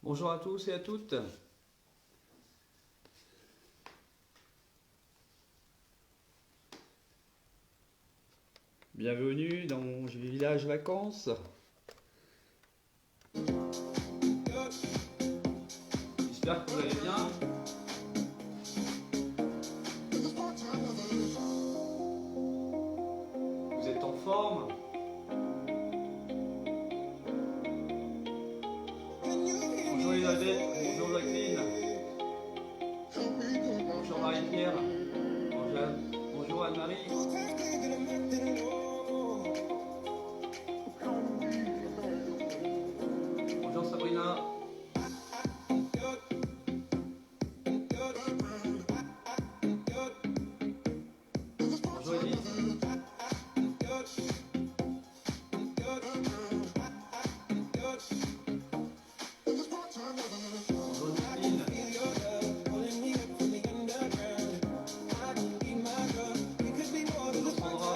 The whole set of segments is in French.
Bonjour à tous et à toutes. Bienvenue dans mon village vacances. J'espère que vous allez bien. Vous êtes en forme. Bonjour Elisabeth, bonjour Jacqueline. Bonjour Marie-Pierre. Bonjour Anne-Marie. Bonjour Sabrina. Bonjour Edith. Bonjour Justine. Bonjour Sandra.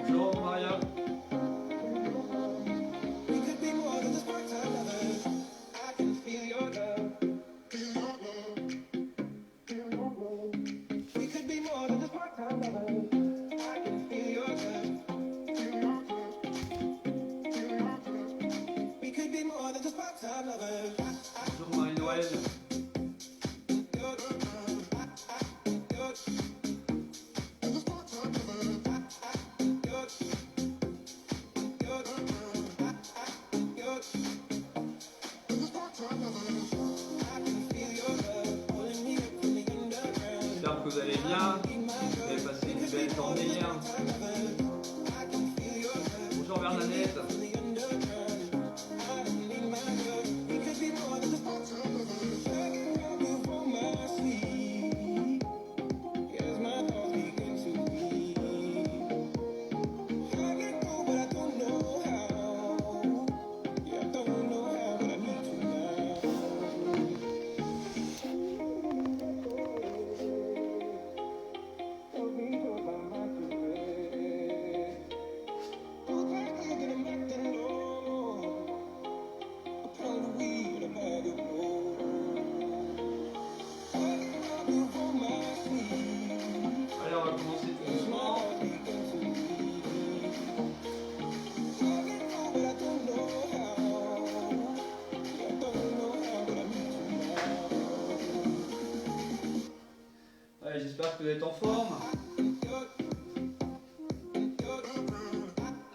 Bonjour Maria. Bonjour Marie-Noël. J'espère que vous allez bien. Vous avez passé une belle journée hier. Bonjour Bernadette. Allez, on va commencer tout doucement. Allez, j'espère que vous êtes en forme.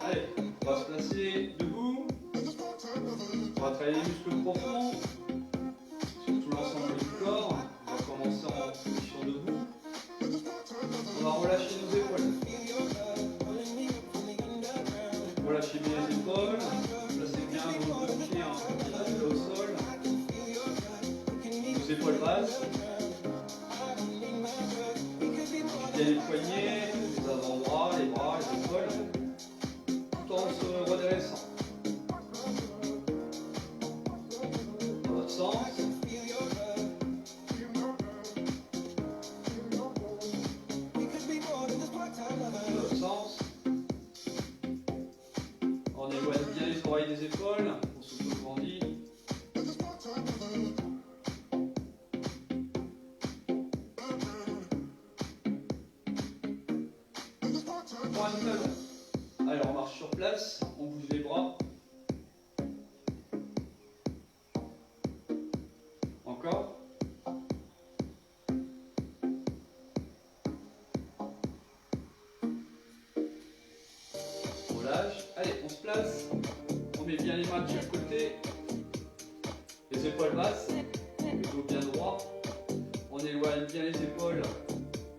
Allez, on va se placer debout. On va travailler les muscles profonds sur tout l'ensemble du corps. On va commencer en position debout. On va relâcher nos épaules. Relâchez bien les épaules. Placez bien vos deux pieds au sol. Vos épaules basses. Bien les poignets, les avant-bras, les bras, les épaules. Tout en se redressant. Dans l'autre sens. Dans l'autre sens. On éloigne bien les oreilles des épaules. On s'auto-grandit. On prend un talon. Allez, on marche sur place. On bouge les bras. Encore. On lâche. Allez, on se place. On met bien les mains de chaque côté. Les épaules basses. Le dos bien droit. On éloigne bien les épaules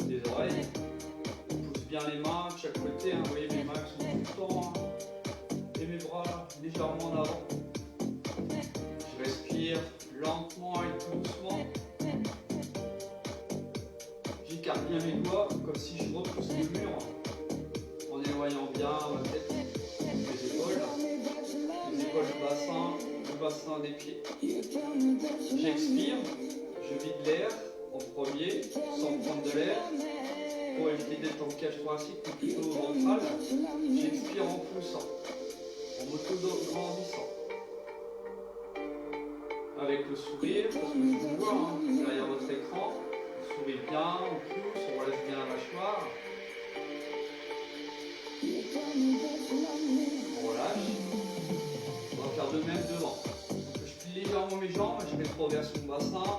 des oreilles. On pousse bien les mains de chaque côté. Vous voyez, mes mains sont tout le temps. Et mes bras légèrement en avant. Je respire lentement et tout doucement. J'écarte bien mes doigts comme si je repousse le mur en éloignant bien ma tête, mes épaules, épaules, le bassin des pieds. J'expire, je vide l'air en premier, sans prendre de l'air, pour éviter d'être en cage thoracique ou plutôt ventrale. J'expire en poussant, en m'auto-grandissant. Avec le sourire, parce que je vous vois derrière votre écran, on sourit bien, on pousse, on relève bien la mâchoire. On relâche. On va faire de même devant. Je plie légèrement mes jambes, je rétroverse mon bassin.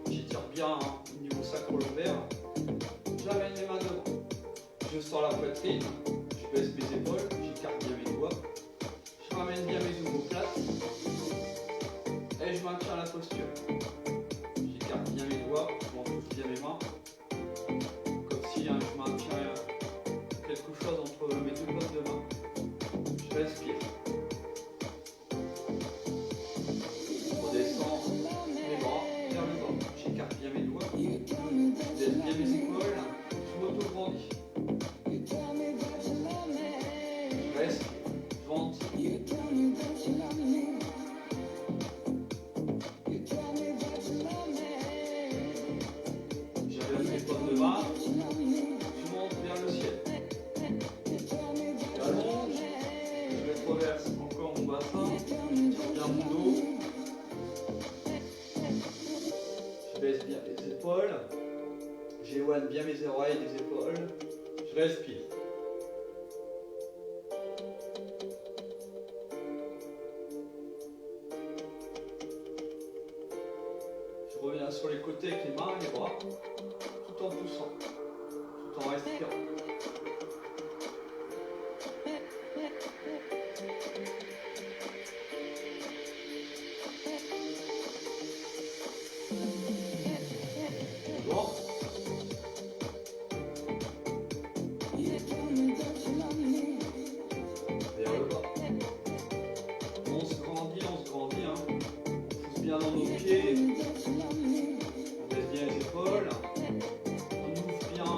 J'étire bien au niveau sacro-lombaire. J'amène les mains devant. Je sors la poitrine, je baisse mes épaules, j'écarte bien mes doigts. Je ramène bien mes omoplates. Et je maintiens la posture. J'écarte bien mes doigts, je m'enfourche bien mes mains. Comme si je maintiens quelque chose entre mes deux paumes de main. Je respire. Je redescends mes bras vers le bas. J'écarte bien mes doigts. Je laisse bien mes épaules. Je m'auto-grandis. Je respire. Je ventile. J'avais mes paumes de main. Je monte vers le ciel. J'allonge. Je rétroverse encore mon bassin. Je tire bien mon dos. Je baisse bien les épaules. J'éloigne bien mes oreilles des épaules. Je respire. Je reviens sur les côtés avec les mains et les bras, tout en poussant, tout en respirant. Bon. Vers le bas. On se grandit, hein. On pousse bien dans nos pieds. On baisse bien les épaules. On ouvre bien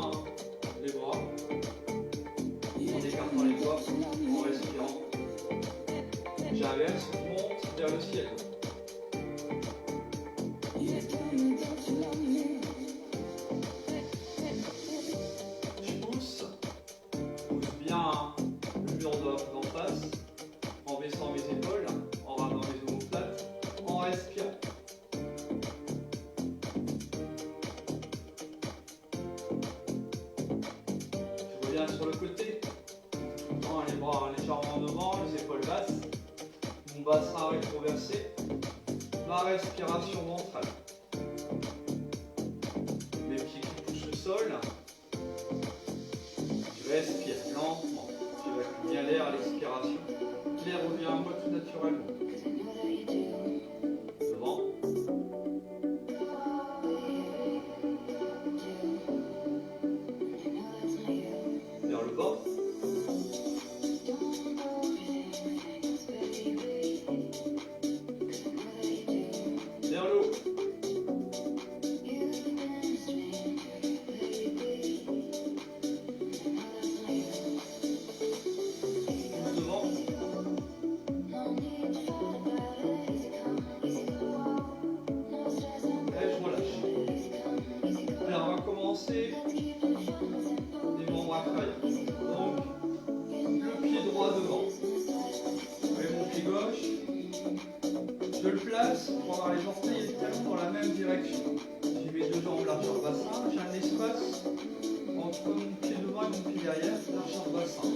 les bras. En écartant les doigts, en respirant. J'inverse, je monte vers le ciel. Je pousse bien le mur d'en face, en baissant mes épaules, en ramenant les omoplates, en respirant. Je reviens sur le côté, les bras légèrement en devant, les épaules basses, mon bassin rétroversé, ma respiration ventrale. Mes pieds qui touchent le sol. Je respire lentement. J'évacue bien l'air à l'expiration. L'air revient à moi tout naturellement. Devant. Vers le bas. Vers le haut. Les membres inférieurs. Donc, le pied droit devant. Avec mon pied gauche, je le place pour avoir les orteils et les talons dans la même direction. J'ai mes deux jambes largeur bassin, j'ai un espace entre mon pied devant et mon pied derrière, largeur bassin.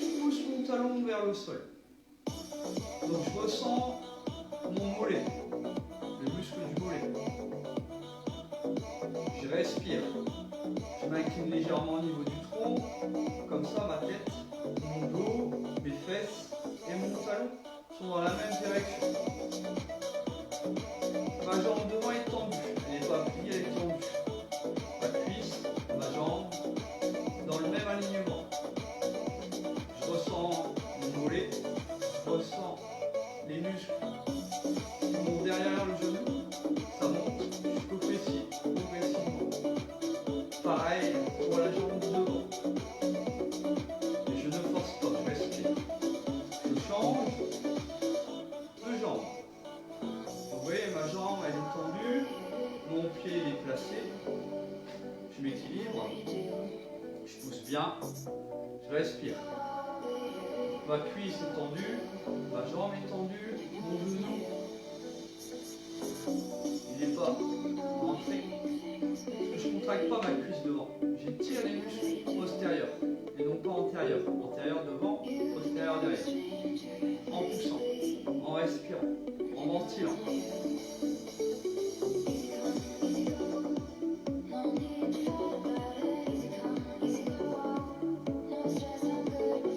Je pousse mon talon vers le sol. Donc je ressens mon mollet, le muscle du mollet. Je respire. Je m'incline légèrement au niveau du tronc, comme ça ma tête, mon dos, mes fesses et mon talon sont dans la même direction. Ma jambe devant est tendue, elle n'est pas pliée, elle est tendue. Ma cuisse, ma jambe, dans le même alignement. Je ressens mon mollet, je ressens les muscles qui montent derrière le genou, ça monte jusqu'au fessier, progressivement. Pareil pour la jambe devant. Et je ne force pas, je respire. Je change. elle est tendue, mon pied est placé, je m'équilibre, je pousse bien, je respire. Ma cuisse est tendue, ma jambe est tendue, mon genou, il n'est pas rentré. Je ne contracte pas ma cuisse devant, j'étire les muscles postérieurs et non pas antérieurs. Antérieur devant, postérieur derrière. En poussant, en respirant, en ventilant.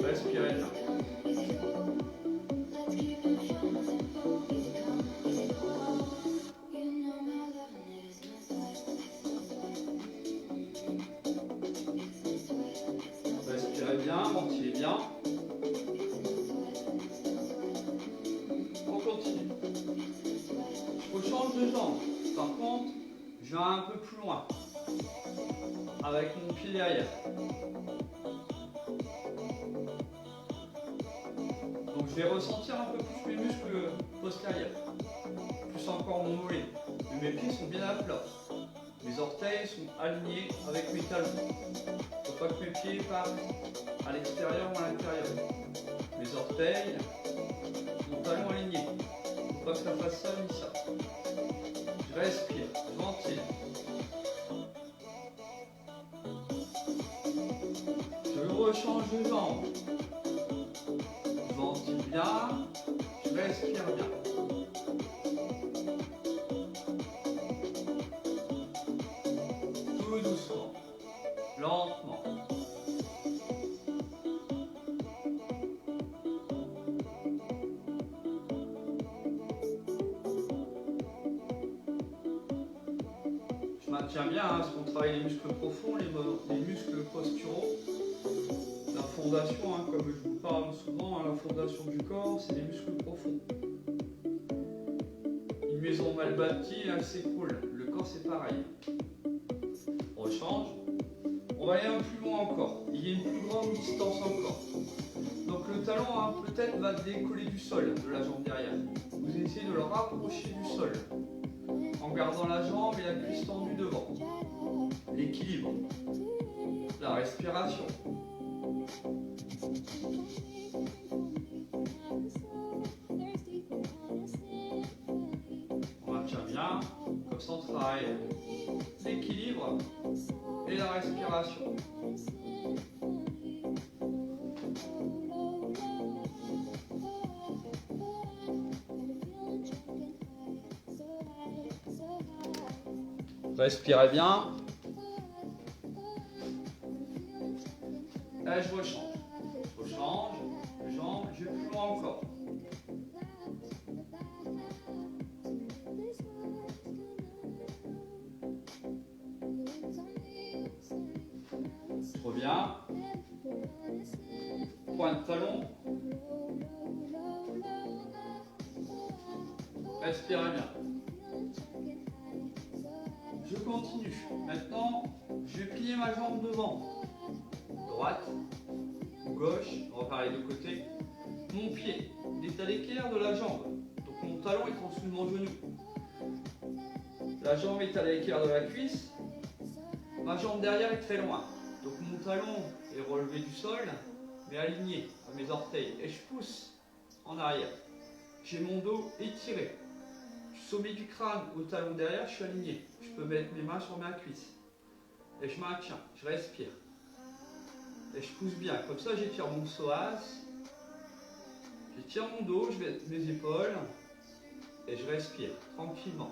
Respirez bien. Respirez bien, ventilez bien. On continue. Je change de jambe. Par contre, je vais un peu plus loin. Avec mon pied derrière. Donc je vais ressentir un peu plus mes muscles postérieurs. Plus encore mon mollet. Mais mes pieds sont bien à plat. Mes orteils sont alignés avec mes talons. Il ne faut pas que mes pieds partent à l'extérieur ou à l'intérieur. Mes orteils, mon talon aligné. Il ne faut pas que ça fasse ça ni ça. Je respire, je ventile. Je rechange de jambe. Je ventile bien, je respire bien. Tout doucement, lentement. Je maintiens bien, parce qu'on travaille les muscles profonds, les muscles posturaux. La fondation, comme je vous parle souvent, la fondation du corps, c'est les muscles profonds. Une maison mal bâtie, elle s'écroule. Le corps, c'est pareil. On rechange. On va aller un peu plus loin encore. Il y a une plus grande distance encore. Donc le talon, peut-être, va décoller du sol, de la jambe derrière. Vous essayez de le rapprocher du sol, en gardant la jambe et la cuisse tendue devant. L'équilibre. La respiration. On maintient bien, comme ça on travaille l'équilibre et la respiration. Respirez bien. Là, je rechange. Je rechange, je jambe, je vais plus loin encore. Je reviens. Point de talon. Respirez bien. Je continue. Maintenant, je vais plier ma jambe devant. Droite ou gauche, on va faire les deux côtés. Mon pied est à l'équerre de la jambe. Donc mon talon est en dessous de mon genou. La jambe est à l'équerre de la cuisse. Ma jambe derrière est très loin. Donc mon talon est relevé du sol, mais aligné à mes orteils. Et je pousse en arrière. J'ai mon dos étiré. Du sommet du crâne au talon derrière, je suis aligné. Je peux mettre mes mains sur ma cuisse. Et je maintiens, je respire. Et je pousse bien. Comme ça, j'étire mon psoas. J'étire mon dos, je vais mes épaules. Et je respire tranquillement.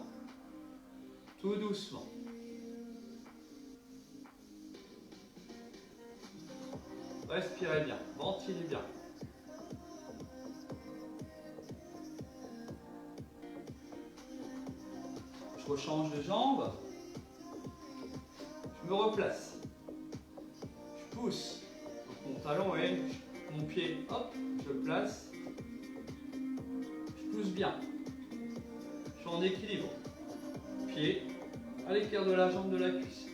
Tout doucement. Respirez bien, ventilez bien. Je rechange de jambe. Je me replace. Je pousse. Donc mon talon et mon pied, hop, je le place. Je pousse bien. Je suis en équilibre. Pied à l'équerre de la jambe de la cuisse.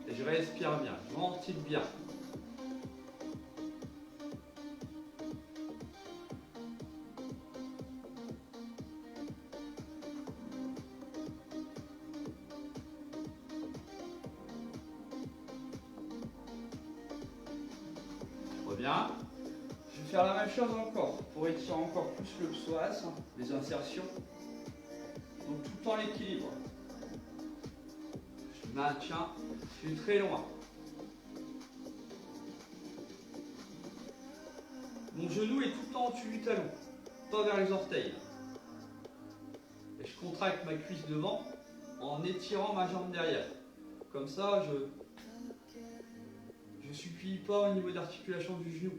Et je respire bien, je ventile bien. reviens. Je vais faire la même chose encore pour étirer encore plus le psoas, les insertions. Donc tout en équilibre. Je maintiens, je suis très loin. Mon genou est tout le temps au-dessus du talon, pas vers les orteils. Et je contracte ma cuisse devant en étirant ma jambe derrière. Comme ça, je ne supplie pas au niveau d'articulation du genou.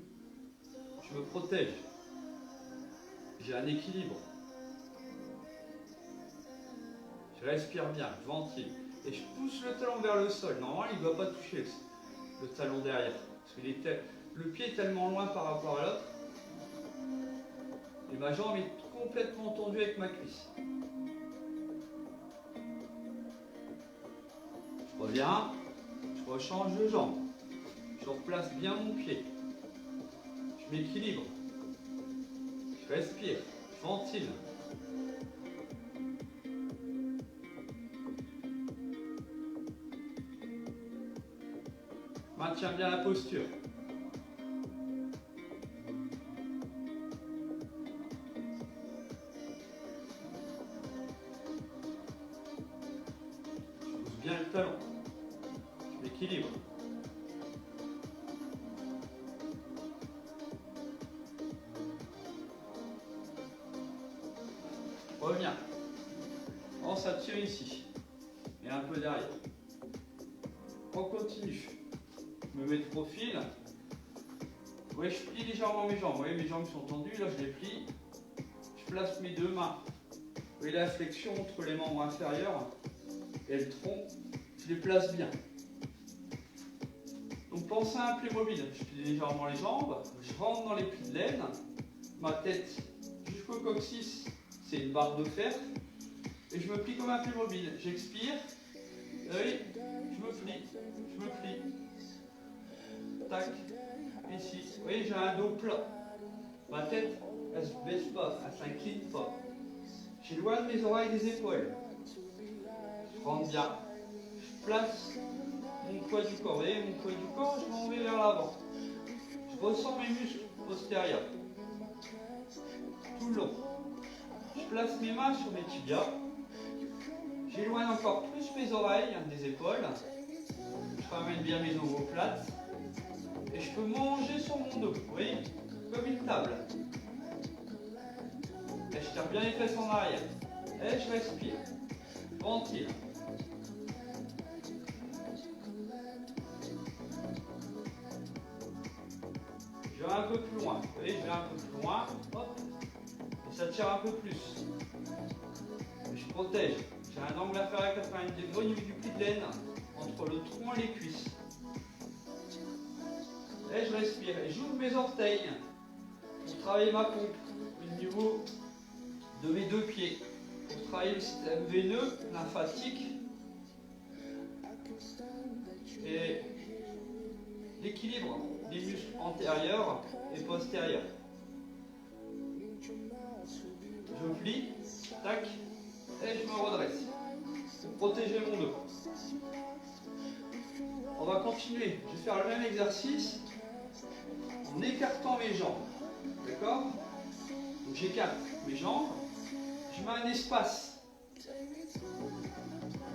Je me protège. J'ai un équilibre. Je respire bien, je ventile. Et je pousse le talon vers le sol. Normalement, il ne doit pas toucher le talon derrière. Parce que le pied est tellement loin par rapport à l'autre. Et ma jambe est complètement tendue avec ma cuisse. Je reviens, je rechange de jambe. Je replace bien mon pied. Je m'équilibre. Je respire, je ventile. Maintiens bien la posture. Je pousse bien le talon. Je m'équilibre. Reviens. On s'attire ici. Et un peu derrière. On continue. Je me mets de profil. Vous voyez, je plie légèrement mes jambes. Vous voyez, mes jambes sont tendues. Là, je les plie. Je place mes deux mains. Vous voyez la flexion entre les membres inférieurs et le tronc. Je les place bien. Donc, pensez à un Playmobil. Je plie légèrement les jambes. Je rentre dans les plis de laine. Ma tête jusqu'au coccyx, c'est une barre de fer. Et je me plie comme un Playmobil. J'expire. Oui, je me plie. Je me plie. Tac, ici. Vous voyez, j'ai un dos plat. Ma tête, elle ne se baisse pas, elle ne s'incline pas. J'éloigne mes oreilles des épaules. Je rentre bien. Je place mon poids du corps. Vous voyez, mon poids du corps, je m'en vais vers l'avant. Je ressens mes muscles postérieurs. Tout le long. Je place mes mains sur mes tibias. J'éloigne encore plus mes oreilles des épaules. Je ramène bien mes omoplates. Et je peux manger sur mon dos, vous voyez, comme une table. Et je tire bien les fesses en arrière. Et je respire. Je ventile. Je vais un peu plus loin. Vous voyez, je vais un peu plus loin. Hop. Et ça tire un peu plus. Et je protège. J'ai un angle inférieur à 90 degrés au niveau du pli de laine entre le tronc et les cuisses. Et je respire. Et j'ouvre mes orteils pour travailler ma pompe au niveau de mes deux pieds. Pour travailler le système veineux, lymphatique et l'équilibre des muscles antérieurs et postérieurs. Je plie, tac, et je me redresse pour protéger mon dos. On va continuer. Je vais faire le même exercice en écartant mes jambes. D'accord? Donc j'écarte mes jambes. Je mets un espace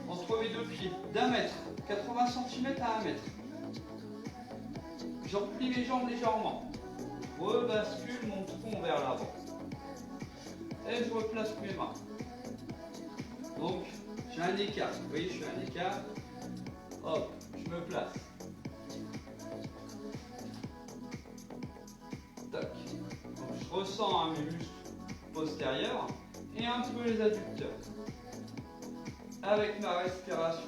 entre mes deux pieds d'1 mètre, 80 cm à 1 mètre. Je replie mes jambes légèrement. Je rebascule mon tronc vers l'avant. Et je replace mes mains. Donc, j'ai un écart. Vous voyez, je fais un écart. Hop, je me place. Tac. Donc, je ressens mes muscles postérieurs et un peu les adducteurs. Avec ma respiration.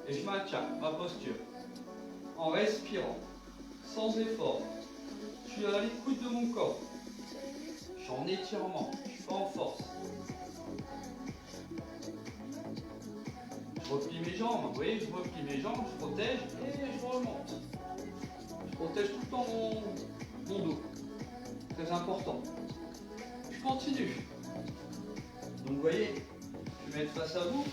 Et je maintiens ma posture en respirant, sans effort. Je suis à l'écoute de mon corps. Je suis en étirement, je suis pas en force. Je replie mes jambes, vous voyez, je replie mes jambes, je protège et je remonte. Je protège tout le temps mon dos. Très important. Je continue. Donc vous voyez, je vais mettre face à vous.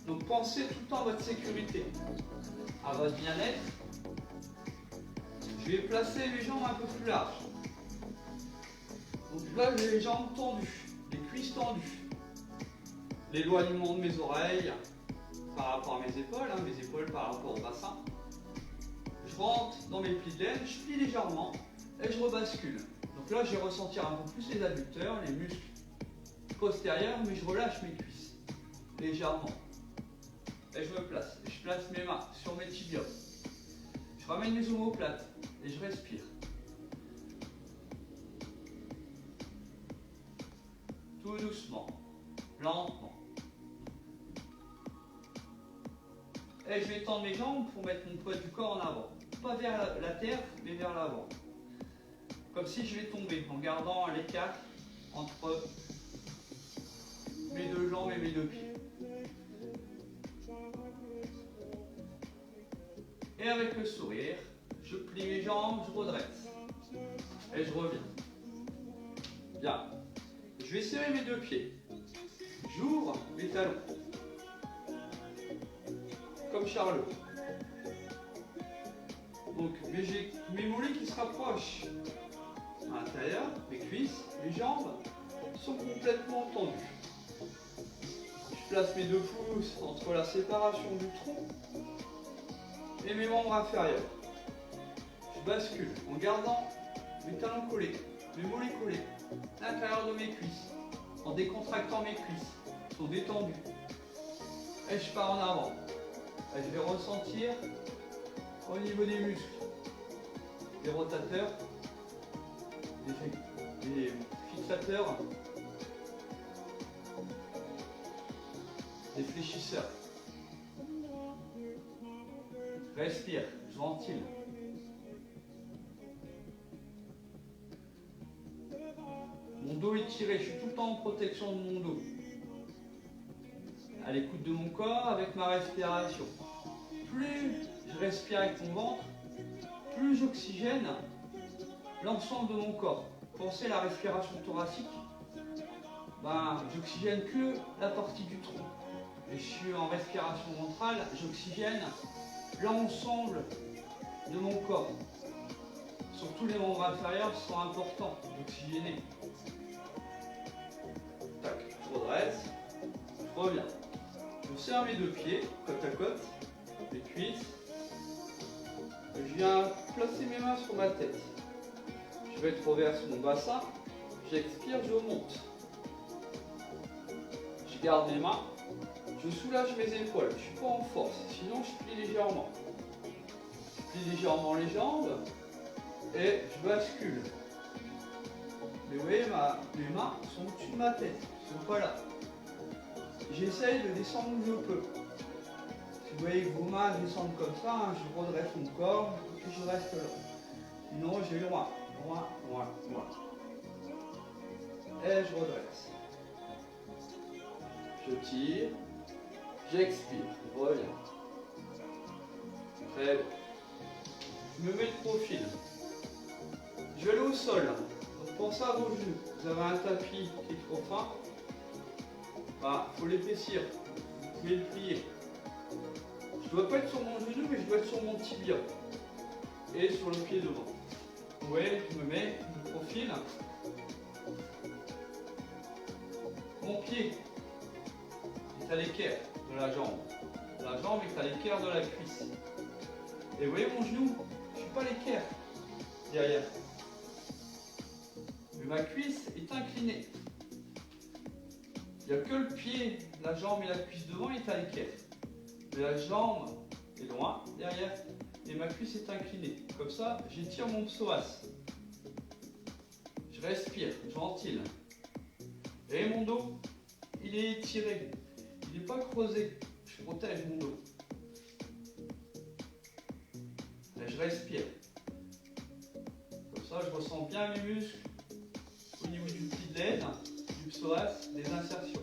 Donc pensez tout le temps à votre sécurité, à votre bien-être. Je vais placer les jambes un peu plus larges. Donc là, j'ai les jambes tendues, les cuisses tendues. L'éloignement de mes oreilles par rapport à mes épaules par rapport au bassin. Je rentre dans mes plis de laine, je plie légèrement et je rebascule. Donc là, je vais ressentir un peu plus les adducteurs, les muscles postérieurs, mais je relâche mes cuisses légèrement. Et je me place. Et je place mes mains sur mes tibias. Je ramène mes omoplates et je respire. Tout doucement, lentement. Et je vais tendre mes jambes pour mettre mon poids du corps en avant. Pas vers la terre, mais vers l'avant. Comme si je vais tomber en gardant l'écart entre mes deux jambes et mes deux pieds. Et avec le sourire, je plie mes jambes, je redresse. Et je reviens. Bien. Je vais serrer mes deux pieds. J'ouvre mes talons. Comme Charlot. Donc mes mollets qui se rapprochent à l'intérieur, mes cuisses, mes jambes sont complètement tendues. Je place mes deux pouces entre la séparation du tronc et mes membres inférieurs. Je bascule en gardant mes talons collés, mes mollets collés, à l'intérieur de mes cuisses, en décontractant mes cuisses, qui sont détendues. Et je pars en avant. Et je vais ressentir au niveau des muscles, des rotateurs, des fixateurs, des fléchisseurs. Je respire, je ventile. Mon dos est tiré, je suis tout le temps en protection de mon dos. À l'écoute de mon corps avec ma respiration. Plus je respire avec mon ventre, plus j'oxygène l'ensemble de mon corps. Pensez à la respiration thoracique, j'oxygène que la partie du tronc. Et je suis en respiration ventrale, j'oxygène l'ensemble de mon corps. Surtout les membres inférieurs sont importants d'oxygéner. Tac, je redresse, je reviens. Je serre mes deux pieds, côte à côte, les cuisses. Je viens placer mes mains sur ma tête. Je rétroverse mon bassin, j'expire, je monte. Je garde mes mains, je soulage mes épaules, je ne suis pas en force, sinon je plie légèrement. Je plie légèrement les jambes et je bascule. Mais vous voyez, mes mains sont au-dessus de ma tête, elles ne sont pas là. J'essaye de descendre où je peux. Si vous voyez que vos mains descendent comme ça, je redresse mon corps et je reste là. Sinon, je vais loin. Et je redresse. Je tire, j'expire, je reviens. Très bien. Je me mets de profil. Je vais aller au sol. Donc pensez à vos genoux. Vous avez un tapis qui est trop fin. Il faut l'épaissir. Vous pouvez le plier. Je ne dois pas être sur mon genou, mais je dois être sur mon tibia. Et sur le pied devant. Vous voyez, je me mets de profil. Mon pied est à l'équerre de la jambe. La jambe est à l'équerre de la cuisse. Et vous voyez mon genou, je ne suis pas à l'équerre derrière. Mais ma cuisse est inclinée. Il n'y a que le pied, la jambe et la cuisse devant est à l'équerre. Mais la jambe est loin derrière et ma cuisse est inclinée. Comme ça, j'étire mon psoas. Je respire, je ventile. Et mon dos, il est étiré. Il n'est pas creusé. Je protège mon dos. Et je respire. Comme ça, je ressens bien mes muscles au niveau du pli de laine, du psoas, des insertions.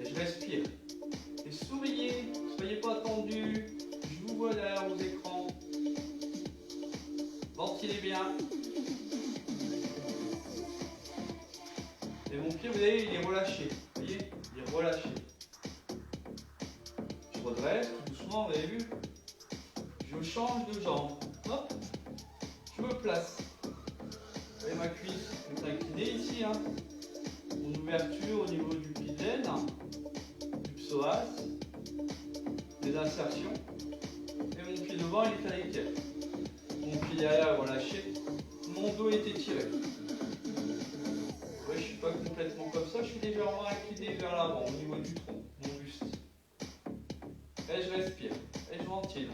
Et je respire. Et souriez, soyez pas tendus. Je vous vois derrière vos écrans. Ventilez bien. Et mon pied, vous voyez, il est relâché. Vous voyez, il est relâché. doucement, vous avez vu? Je change de jambe. Hop, je me place. Vous voyez ma cuisse est inclinée ici. Hein. Mon ouverture au niveau du pli de laine, du psoas, des insertions. Et mon pied devant il est à l'équerre. Mon pied derrière est relâché. Mon dos est étiré. Ouais, je ne suis pas complètement comme ça, je suis légèrement incliné vers l'avant au niveau du tronc, mon buste. Et je respire. Et je ventile.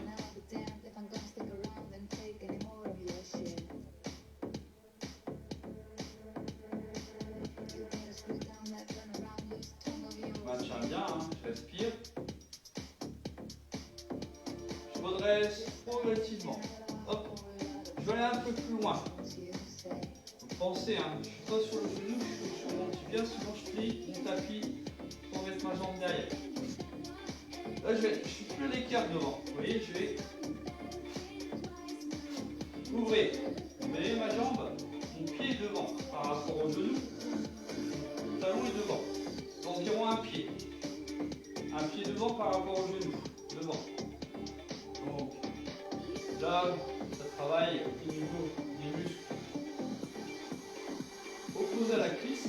Je maintiens bien, hein, je respire. Je redresse progressivement. Hop. Je vais aller un peu plus loin. Pensez, hein, je ne suis pas sur le genou, je suis sur mon tibia, sinon je plie mon tapis pour mettre ma jambe derrière. Là, je ne suis plus à l'écart devant. Vous voyez, je vais ouvrir. Vous voyez ma jambe, mon pied est devant par rapport au genou. Le talon est devant. D'environ un pied. Un pied devant par rapport au genou. Devant. Donc, là, ça travaille au niveau des muscles opposés à la cuisse.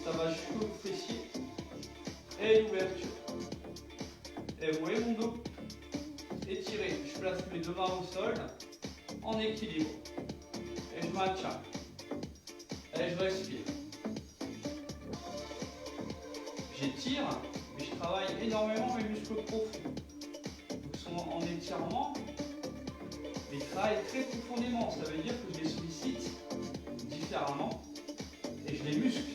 Ça va jusqu'au fessier. Et l'ouverture. Et vous voyez mon dos étiré. Je place mes deux mains au sol en équilibre. Et je maintiens. Et je respire. J'étire, mais je travaille énormément mes muscles profonds. Donc ils sont en étirement, mais ils travaillent très profondément. Ça veut dire que je les sollicite différemment et je les muscle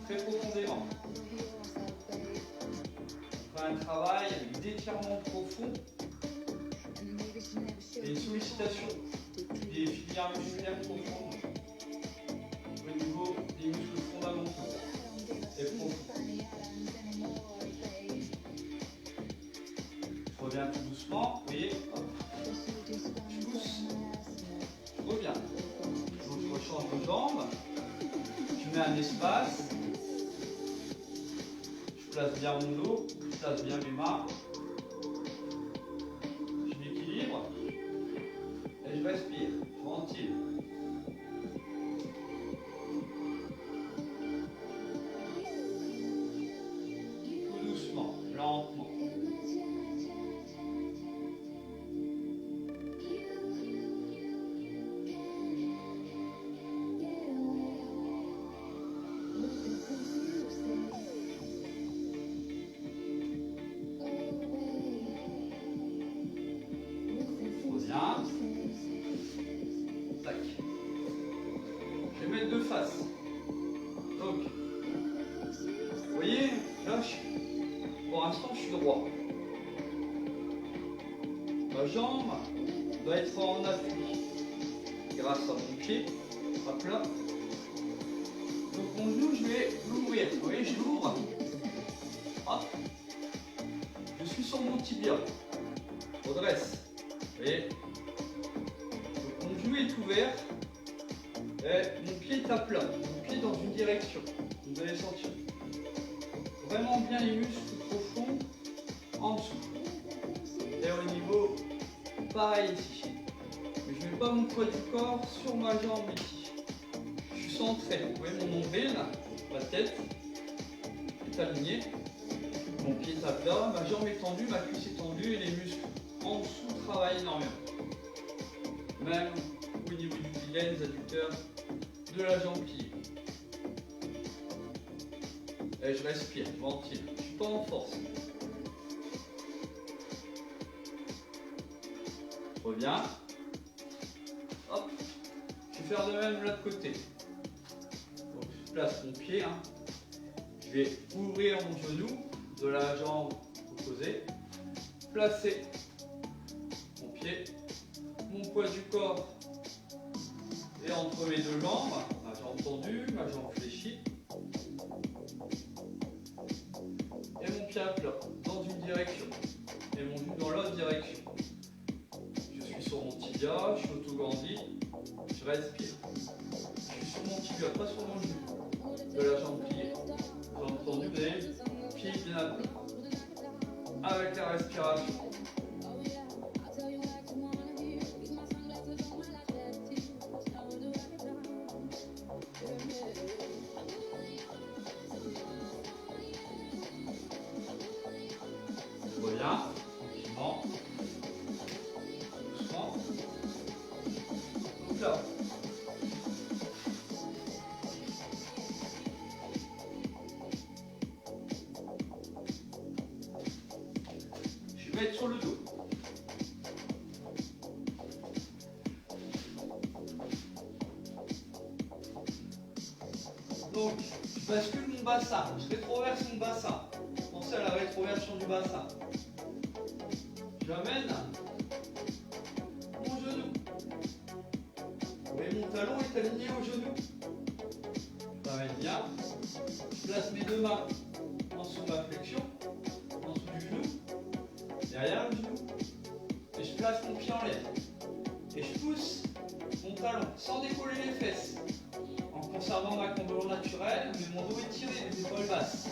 très profondément. Un travail d'étirement profond et une sollicitation des filières musculaires profondes au niveau des muscles fondamentaux et profonds. Je reviens tout doucement, vous voyez, hop, je pousse, je reviens. Donc je rechange de jambe, je mets un espace, je place bien mon dos, je place bien mes mains, je m'équilibre et je respire, je ventile. Tout doucement, lentement. Tac. Je vais mettre deux faces. Donc, vous voyez, là, pour l'instant, je suis droit. Ma jambe doit être en appui grâce à mon pied. Hop là. Donc, mon genou, je vais l'ouvrir. Vous voyez, je l'ouvre. Hop. Je suis sur mon tibia. Je redresse. Vous voyez. Mon genou est ouvert et mon pied est à plat, mon pied dans une direction. Vous allez sentir vraiment bien les muscles profonds en dessous. Et au niveau, pareil ici. Mais je ne mets pas mon poids du corps sur ma jambe ici. Je suis centré. Vous voyez mon nombril, ma tête est alignée. Mon pied est à plat, ma jambe est tendue, ma cuisse est tendue et les muscles en dessous travaillent énormément. Même au niveau du pilier, des adducteurs, de la jambe pliée. Et je respire, je ventile. Je ne suis pas en force. Je reviens. Hop. Je vais faire de même de l'autre côté. Donc je place mon pied. Hein. Je vais ouvrir mon genou de la jambe opposée. Placer mon pied. Mon poids du corps est entre mes deux jambes, ma jambe tendue, ma jambe fléchie, et mon pied à plat, dans une direction, et mon genou dans l'autre direction. Je suis sur mon tibia, je suis auto-grandi, je respire. Je suis sur mon tibia, pas sur mon genou, de la jambe pliée. Jambe tendue, vous avez le pied bien à plat. avec la respiration. On revient, tranquillement, doucement. Donc là, je vais mettre sur le dos. Donc, je bascule mon bassin, je rétroverse mon bassin. Pensez à la rétroversion du bassin. J'amène mon genou. Et mon talon est aligné au genou. Ça va bien. Je place mes deux mains en dessous de ma flexion, en dessous du genou, derrière le genou. Et je place mon pied en l'air. Et je pousse mon talon sans décoller les fesses. En conservant ma cambrure naturelle, mais mon dos est tiré, les épaules basses.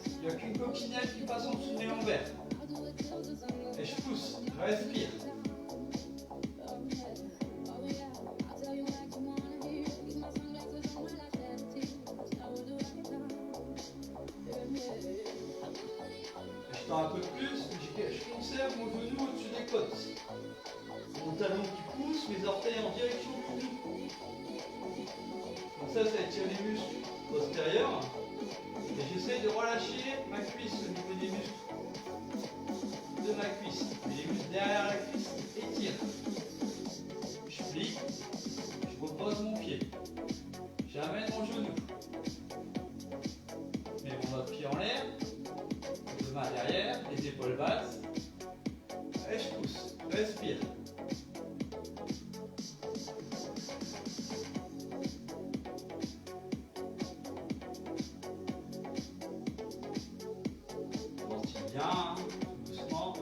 Il n'y a qu'une coccinelle qui passe en dessous des lombaires. Et je pousse, je respire. Je tends un peu plus, je conserve mon genou au-dessus des côtes. Mon talon qui pousse, mes orteils en direction du genou. Donc ça étire les muscles postérieurs. Et j'essaye de relâcher ma cuisse au niveau des muscles de ma cuisse. Et les muscles derrière la cuisse étirent. Je plie, je repose mon pied. J'amène mon genou. Je mets mon autre pied en l'air, deux mains derrière, les épaules basses. Et je pousse, je respire. Bien, doucement.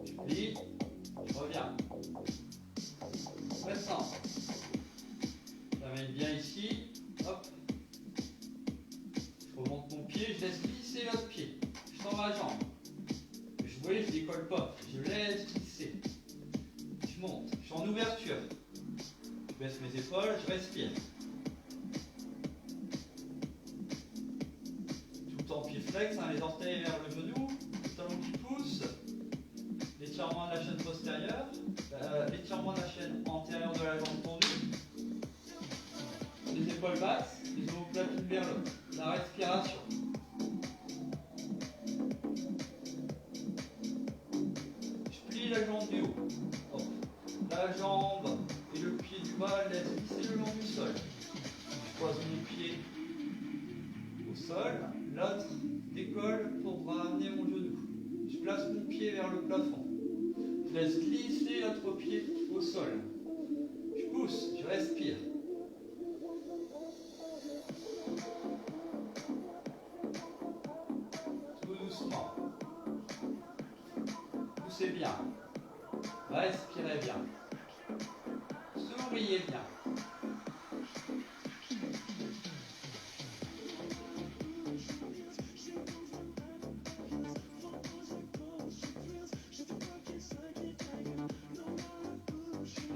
Je plie, je reviens. Maintenant, j'amène bien ici. Hop. Je remonte mon pied, je laisse glisser l'autre pied. Je tends ma jambe. Vous voyez, je ne décolle pas. Je laisse glisser. Je monte. Je suis en ouverture. Je baisse mes épaules, je respire. Tout en pied flex, hein, les orteils vers le genou, le talon qui pousse, l'étirement de la chaîne postérieure, l'étirement de la chaîne antérieure de la jambe tendue, les épaules basses, les omoplates l'une vers l'autre. La respiration. Je plie la jambe du haut. Hop. La jambe et le pied du bas laissent glisser le long du sol. Je pose mon pied au sol, l'autre décolle pour ramener mon genou. Je place mon pied vers le plafond. Je laisse glisser l'autre pied au sol. Je pousse, je respire. Tout doucement. Poussez bien. Respirez bien. Souriez bien.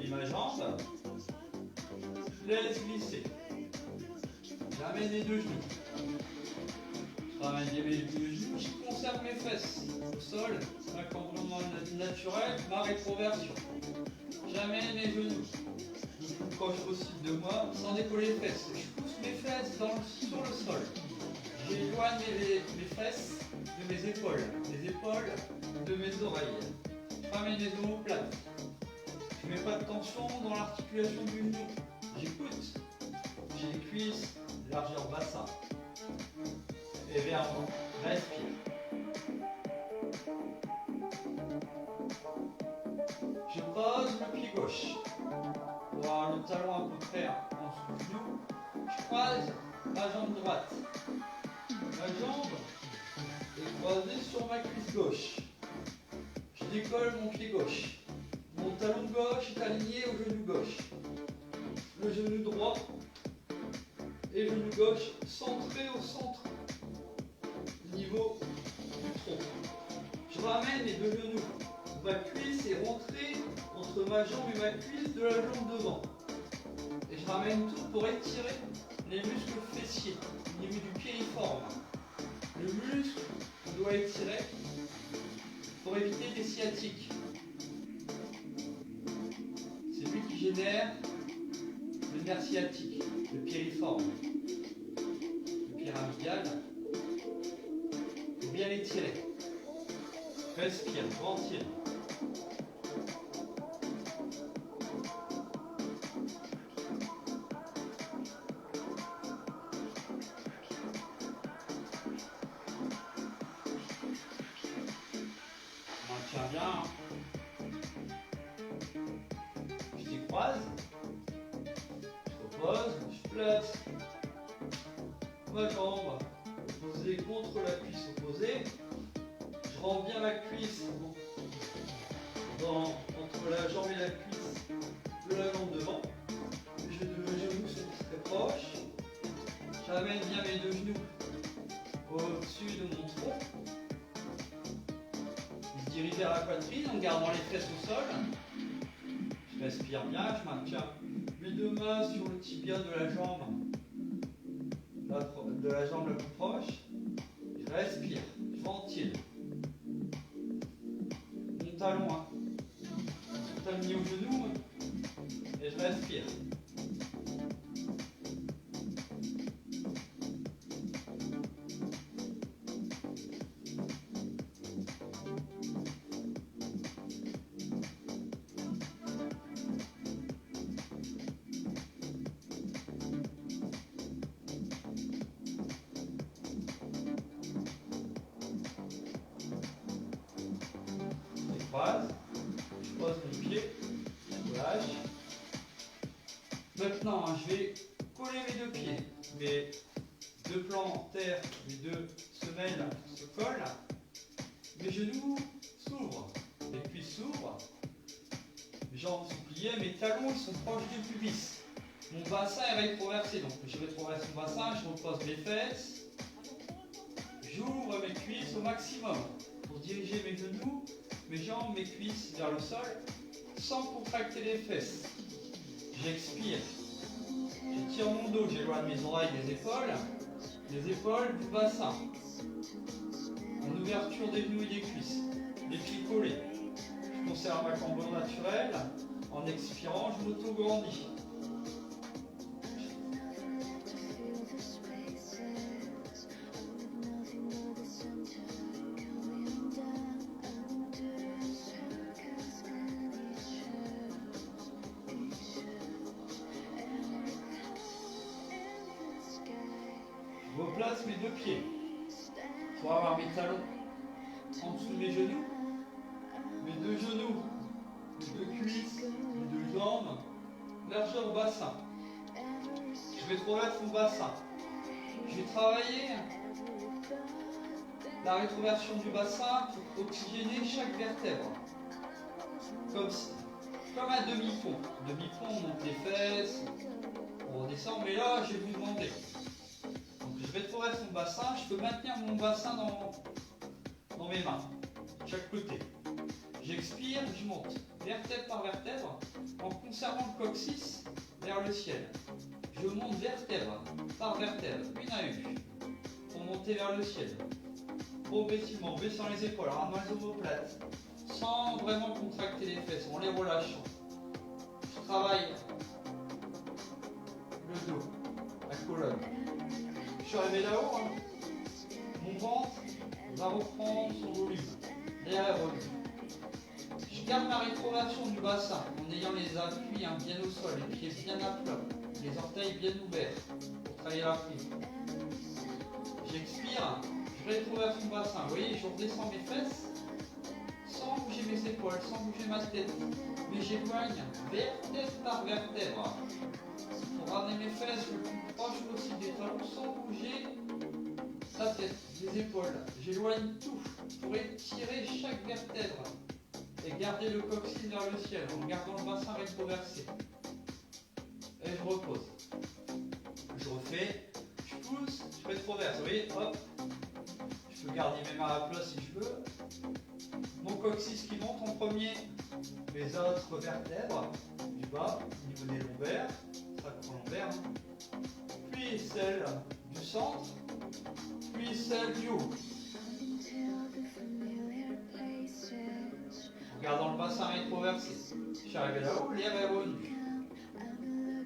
Et ma jambe, je laisse glisser. J'amène les deux genoux. Je ramène les deux genoux, je conserve mes fesses au sol, ma cambrure naturelle, ma rétroversion. J'amène mes genoux le plus proche possible de moi, sans décoller les fesses. Je pousse mes fesses sur le sol. J'éloigne mes fesses de mes épaules, les épaules de mes oreilles. Je ramène les omoplates. Je ne mets pas de tension dans l'articulation du genou. J'écoute. J'ai les cuisses, largeur bassin. Et vers moi. Respire. Je pose le pied gauche. Pour avoir le talon à peu près en dessous du genou. Je croise ma jambe droite. Ma jambe croisé sur ma cuisse gauche. Je décolle mon pied gauche. Mon talon gauche est aligné au genou gauche. Le genou droit et le genou gauche centré au centre du niveau du tronc. Je ramène les deux genoux. Ma cuisse est rentrée entre ma jambe et ma cuisse de la jambe devant. Et je ramène tout pour étirer les muscles fessiers au niveau du piriforme. Le muscle qu'on doit étirer pour éviter les sciatiques. C'est lui qui génère le nerf sciatique, le piriforme, le pyramidal. Il faut bien l'étirer. Respire, ventile. Maintiens bien. Je décroise. Je repose. Je place ma jambe opposée contre la cuisse opposée. Je rends bien ma cuisse entre la jambe et la cuisse de la jambe devant. Les genoux sont très proches. J'amène bien mes deux genoux au-dessus de mon tronc. Je dirige vers la poitrine en gardant les fesses au sol. Je respire bien, je maintiens mes deux mains sur le tibia de la jambe la plus proche. Je respire, je ventile. Mon talon est aligné au genou et je respire. Je pose mes pieds, je lâche. Maintenant, je vais coller mes deux pieds. Mes deux plans en terre, mes deux semelles se collent. Mes genoux s'ouvrent, mes cuisses s'ouvrent. Mes jambes sont pliées, mes talons ils sont proches du pubis. Mon bassin est rétroversé, donc je rétroverse mon bassin, je repose mes fesses. J'ouvre mes cuisses au maximum pour diriger mes genoux, mes jambes, mes cuisses vers le sol sans contracter les fesses. J'expire. J'étire mon dos, j'éloigne mes oreilles des épaules du bassin. En ouverture des genoux et des cuisses. Les pieds collés. Je conserve ma cambrure naturelle. En expirant, je m'auto-grandis. Je replace mes deux pieds pour avoir mes talons en dessous de mes genoux, mes deux genoux, mes deux cuisses, mes deux jambes, largeur bassin. Je vais rétroverser mon bassin. Je vais travailler la rétroversion du bassin pour oxygéner chaque vertèbre. Comme un demi-pont. Demi-pont, on monte les fesses, on redescend, mais là, je vais vous demander. Je rétroverse mon bassin, je peux maintenir mon bassin dans mes mains, de chaque côté. J'expire, je monte, vertèbre par vertèbre, en conservant le coccyx vers le ciel. Je monte vertèbre par vertèbre, une à une, pour monter vers le ciel. Progressivement, baissant les épaules, ramenant les omoplates, sans vraiment contracter les fesses, en les relâchant. Je travaille le dos, la colonne. Je suis arrivé là-haut, mon ventre va reprendre son volume, l'air est revenu. Je garde ma rétroversion du bassin en ayant les appuis bien au sol, les pieds bien à plat, les orteils bien ouverts pour travailler la prise. J'expire, je rétroverse mon bassin, vous voyez, je redescends mes fesses sans bouger mes épaules, sans bouger ma tête, mais j'éloigne vertèbre par vertèbre. Pour ramener mes fesses le plus proche possible des talons sans bouger la tête, les épaules. J'éloigne tout pour étirer chaque vertèbre et garder le coccyx vers le ciel en gardant le bassin rétroversé. Et je repose. Je refais, je pousse, je rétroverse. Vous voyez, hop. Je peux garder mes mains à plat si je veux. Mon coccyx qui monte en premier. Les autres vertèbres du bas, au niveau des lombaires, sacro-lombaire. Puis celle du centre. Puis celle du haut. En gardant le bassin rétroversé. Je suis arrivé là-haut, l'air est revenu.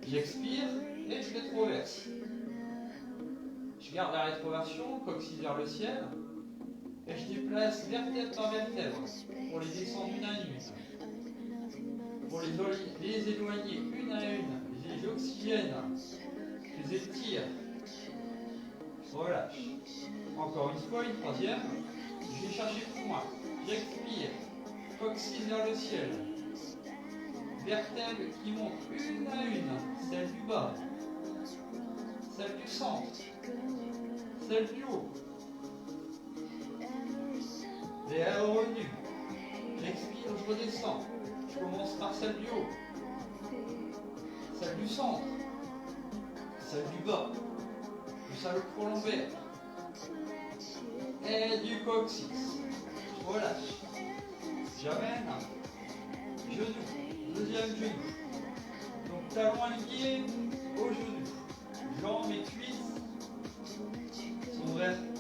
J'expire et je rétroverse. Je garde la rétroversion, coccyx vers le ciel. Et je déplace vertèbre par vertèbre pour les descendre une à une. Pour les éloigner une à une. Je les oxygène. Je les étire. Je relâche. Encore une fois, une troisième. Je vais chercher plus loin. J'expire. Coccyx vers le ciel. Vertèbres qui montent une à une. Celle du bas. Celle du centre. Celle du haut. L'air revenu. J'expire, je redescends. Je commence par celle du haut. Celle du centre. Celle du bas. Le sacro-lombaire. Et du coccyx. Je relâche. J'amène. Genou. Deuxième genou. Donc talon aligné au genou. Jambes et cuisses sont vers nous.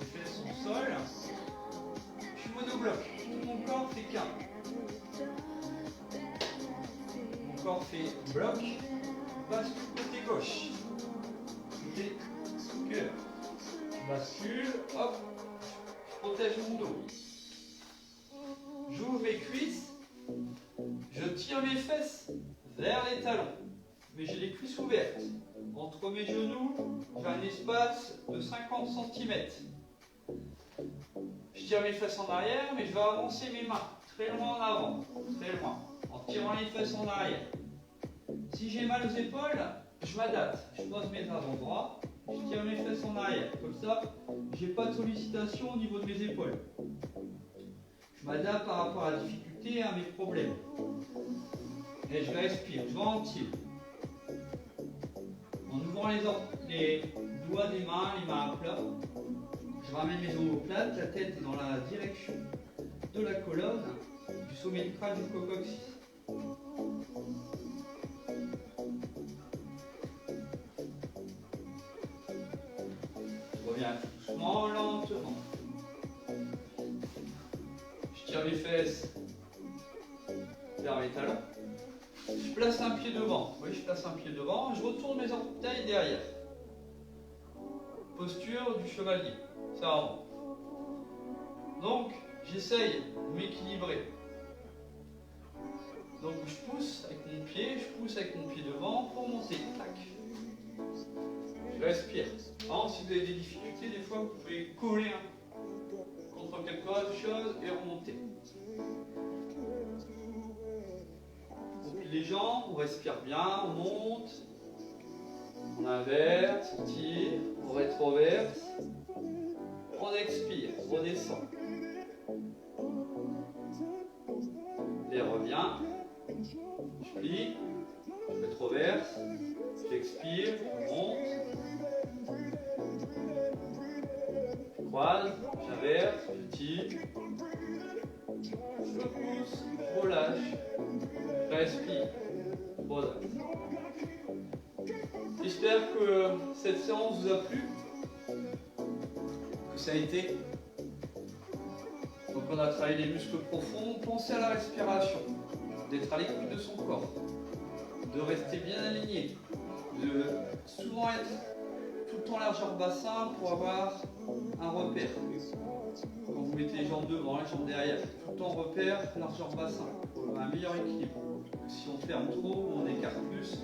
Les fesses sont au sol. Je suis monobloc. Tout mon corps fait qu'un. Mon corps fait bloc. Passe du côté gauche. Côté cœur. Je bascule. Hop. Je protège mon dos. J'ouvre mes cuisses. Je tire mes fesses vers les talons. Mais j'ai les cuisses ouvertes. Entre mes genoux, j'ai un espace de 50 cm. Je tire mes fesses en arrière, mais je vais avancer mes mains très loin en avant, très loin, en tirant les fesses en arrière. Si j'ai mal aux épaules, je m'adapte. Je pose mes avant-bras, je tire mes fesses en arrière. Comme ça, j'ai pas de sollicitation au niveau de mes épaules. Je m'adapte par rapport à la difficulté et à mes problèmes. Et je respire, je ventile. En ouvrant les doigts des mains, les mains à plat, je ramène mes omoplates, la tête est dans la direction de la colonne, du sommet du crâne jusqu'au coccyx. Je reviens doucement, lentement. Je tire les fesses vers les talons. Je place un pied devant. Oui, je place un pied devant. Je retourne mes orteils derrière. Posture du chevalier. Ça remonte. Donc, j'essaye de m'équilibrer. Donc, je pousse avec mon pied, je pousse avec mon pied devant pour monter. Tac. Je respire. Alors, si vous avez des difficultés, des fois, vous pouvez coller contre quelque chose et remonter. Les jambes, on respire bien, on monte, on inverse, on tire, on rétroverse, on expire, on redescend. L'air revient, je plie, je rétroverse, j'expire, je monte, je croise, j'inverse, je tire, je pousse, je relâche. Respire. Voilà. J'espère que cette séance vous a plu, que ça a été. Donc on a travaillé les muscles profonds. Pensez à la respiration, d'être à l'écoute de son corps, de rester bien aligné, de souvent être tout le temps largeur bassin pour avoir un repère. Quand vous mettez les jambes devant, les jambes derrière, tout le temps repère, largeur bassin, pour avoir un meilleur équilibre. Si on ferme trop, on écarte plus,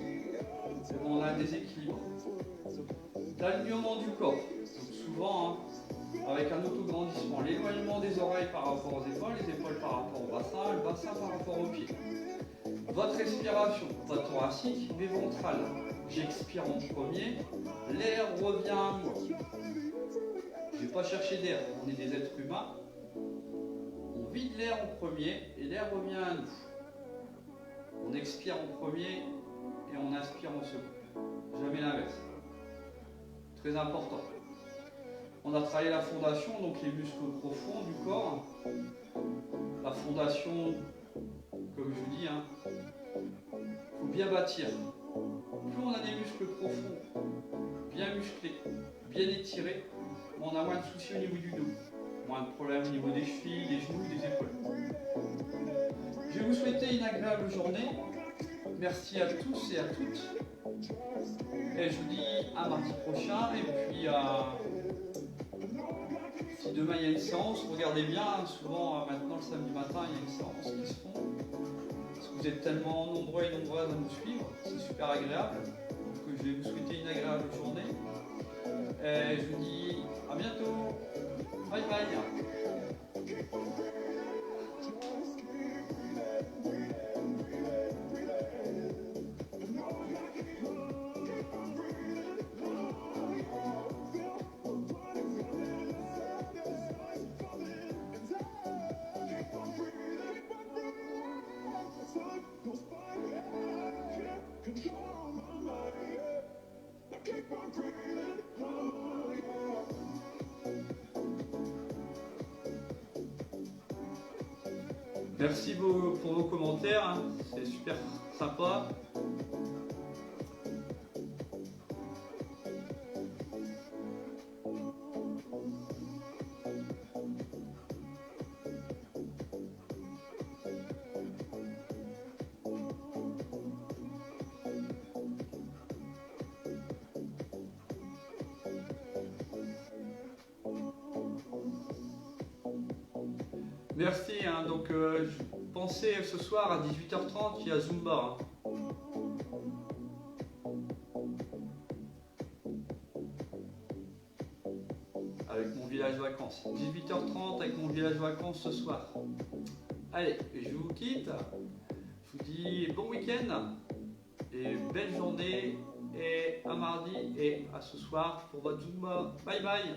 on a un déséquilibre. L'alignement du corps, donc souvent avec un autograndissement, l'éloignement des oreilles par rapport aux épaules, les épaules par rapport au bassin, le bassin par rapport aux pieds. Votre respiration, pas thoracique mais ventrale. j'expire en premier, l'air revient à moi. Je ne vais pas chercher d'air, on est des êtres humains. On vide l'air en premier et l'air revient à nous. On expire en premier et on inspire en second. Jamais l'inverse. Très important. On a travaillé la fondation, donc les muscles profonds du corps. La fondation, comme je vous dis, il faut bien bâtir. Plus on a des muscles profonds, bien musclés, bien étirés, on a moins de soucis au niveau du dos, moins de problèmes au niveau des chevilles, des genoux, des épaules. Je vais vous souhaiter une agréable journée. Merci à tous et à toutes. Et je vous dis à mardi prochain. Et puis, si demain il y a une séance, regardez bien. Souvent, maintenant le samedi matin, il y a une séance qui se font. Parce que vous êtes tellement nombreux et nombreuses à nous suivre. C'est super agréable. Donc, je vais vous souhaiter une agréable journée. Et je vous dis à bientôt. Bye bye. Merci pour vos commentaires, c'est super sympa. Merci, donc pensez ce soir à 18h30, il y a Zumba. Avec mon village vacances. 18h30 avec mon village vacances ce soir. Allez, je vous quitte. Je vous dis bon week-end et belle journée et à mardi et à ce soir pour votre Zumba. Bye bye.